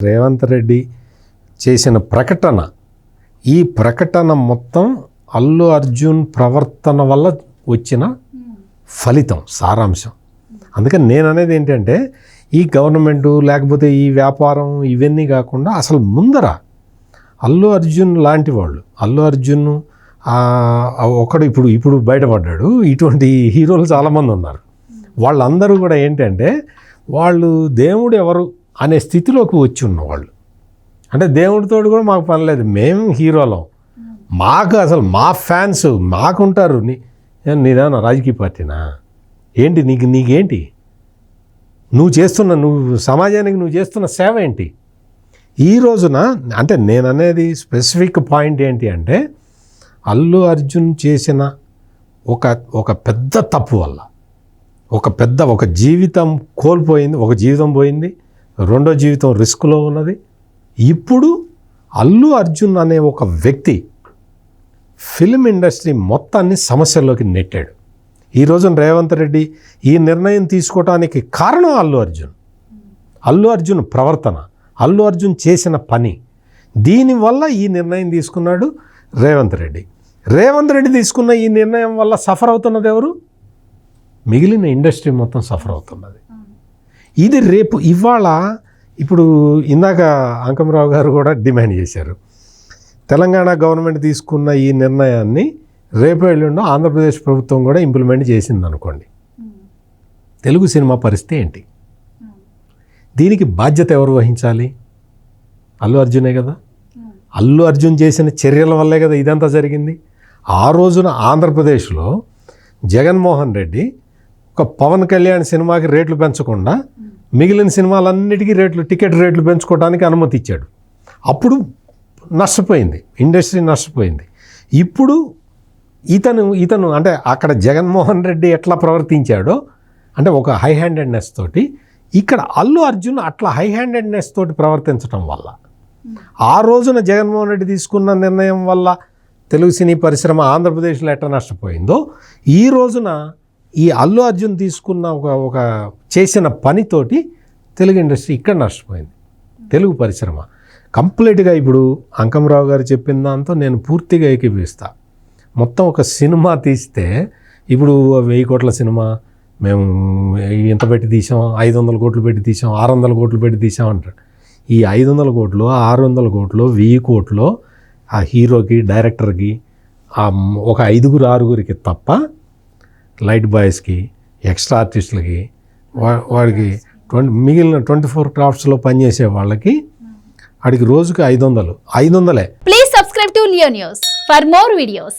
రేవంత్ రెడ్డి చేసిన ప్రకటన, ఈ ప్రకటన మొత్తం అల్లు అర్జున్ ప్రవర్తన వల్ల వచ్చిన ఫలితం, సారాంశం. అందుకని నేను అనేది ఏంటంటే, ఈ గవర్నమెంటు లేకపోతే ఈ వ్యాపారం ఇవన్నీ కాకుండా అసలు ముందర అల్లు అర్జున్ లాంటి వాళ్ళు, అల్లు అర్జున్ ఒకడు ఇప్పుడు బయటపడ్డాడు. ఇటువంటి హీరోలు చాలామంది ఉన్నారు. వాళ్ళందరూ కూడా ఏంటంటే, వాళ్ళు దేవుడు ఎవరు అనే స్థితిలోకి వచ్చి ఉన్నవాళ్ళు. అంటే దేవుడితో కూడా మాకు పని లేదు, మేము హీరోలం, మాకు అసలు మా ఫ్యాన్స్ మాకుంటారు. నీదేనా రాజకీయ పార్టీనా ఏంటి? నీకేంటి? నువ్వు సమాజానికి చేస్తున్న సేవ ఏంటి? ఈ రోజున అంటే నేను అనేది స్పెసిఫిక్ పాయింట్ ఏంటి అంటే, అల్లు అర్జున్ చేసిన ఒక పెద్ద తప్పు వల్ల ఒక జీవితం కోల్పోయింది, ఒక జీవితం పోయింది, రెండో జీవితం రిస్క్లో ఉన్నది. ఇప్పుడు అల్లు అర్జున్ అనే ఒక వ్యక్తి ఫిల్మ్ ఇండస్ట్రీ మొత్తాన్ని సమస్యల్లోకి నెట్టాడు. ఈ రోజున రేవంత్ రెడ్డి ఈ నిర్ణయం తీసుకోవడానికి కారణం అల్లు అర్జున్ ప్రవర్తన, అల్లు అర్జున్ చేసిన పని. దీనివల్ల ఈ నిర్ణయం తీసుకున్నాడు రేవంత్ రెడ్డి తీసుకున్న ఈ నిర్ణయం వల్ల సఫర్ అవుతున్నది ఎవరు? మిగిలిన ఇండస్ట్రీ మొత్తం సఫర్ అవుతున్నది. ఇది ఇవాళ ఇప్పుడు ఇందాక అంకమరావు గారు కూడా డిమాండ్ చేశారు, తెలంగాణ గవర్నమెంట్ తీసుకున్న ఈ నిర్ణయాన్ని రేపు ఎల్లుండో ఆంధ్రప్రదేశ్ ప్రభుత్వం కూడా ఇంప్లిమెంట్ చేసింది అనుకోండి, తెలుగు సినిమా పరిస్థితి ఏంటి? దీనికి బాధ్యత ఎవరు వహించాలి? అల్లు అర్జునే కదా. అల్లు అర్జున్ చేసిన చర్యల వల్లే కదా ఇదంతా జరిగింది. ఆ రోజున ఆంధ్రప్రదేశ్లో జగన్మోహన్ రెడ్డి ఒక పవన్ కళ్యాణ్ సినిమాకి రేట్లు పెంచకుండా మిగిలిన సినిమాలన్నిటికీ టికెట్ రేట్లు పెంచుకోవడానికి అనుమతి ఇచ్చాడు. అప్పుడు నష్టపోయింది, ఇండస్ట్రీ నష్టపోయింది. ఇప్పుడు ఇతను అంటే అక్కడ జగన్మోహన్ రెడ్డి ఎట్లా ప్రవర్తించాడో అంటే ఒక హై హ్యాండెడ్నెస్ తోటి, ఇక్కడ అల్లు అర్జున్ అట్లా హై హ్యాండెడ్నెస్ తోటి ప్రవర్తించడం వల్ల, ఆ రోజున జగన్మోహన్ రెడ్డి తీసుకున్న నిర్ణయం వల్ల తెలుగు సినీ పరిశ్రమ ఆంధ్రప్రదేశ్లో ఎట్లా నష్టపోయిందో, ఈ రోజున ఈ అల్లు అర్జున్ తీసుకున్న ఒక చేసిన పనితోటి తెలుగు ఇండస్ట్రీ ఇక్కడ నష్టపోయింది. తెలుగు పరిశ్రమ కంప్లీట్గా ఇప్పుడు అంకమరావు గారు చెప్పిన దాంతో నేను పూర్తిగా ఏకీభవిస్తా. మొత్తం ఒక సినిమా తీస్తే ఇప్పుడు 1000 కోట్ల సినిమా మేము ఇంత పెట్టి తీసాం, 500 కోట్లు పెట్టి తీసాం, 600 కోట్లు పెట్టి తీసాం అంటాడు. ఈ 500 కోట్లు, 600 కోట్లు, 1000 కోట్లు ఆ హీరోకి, డైరెక్టర్కి, ఒక 5-6 తప్ప లైట్ బాయ్స్కి, ఎక్స్ట్రా ఆర్టిస్టులకి, వాడికి మిగిలిన 24 క్రాఫ్ట్స్లో పనిచేసే వాళ్ళకి వాడికి రోజుకి 500. Please subscribe to Leo News for more videos.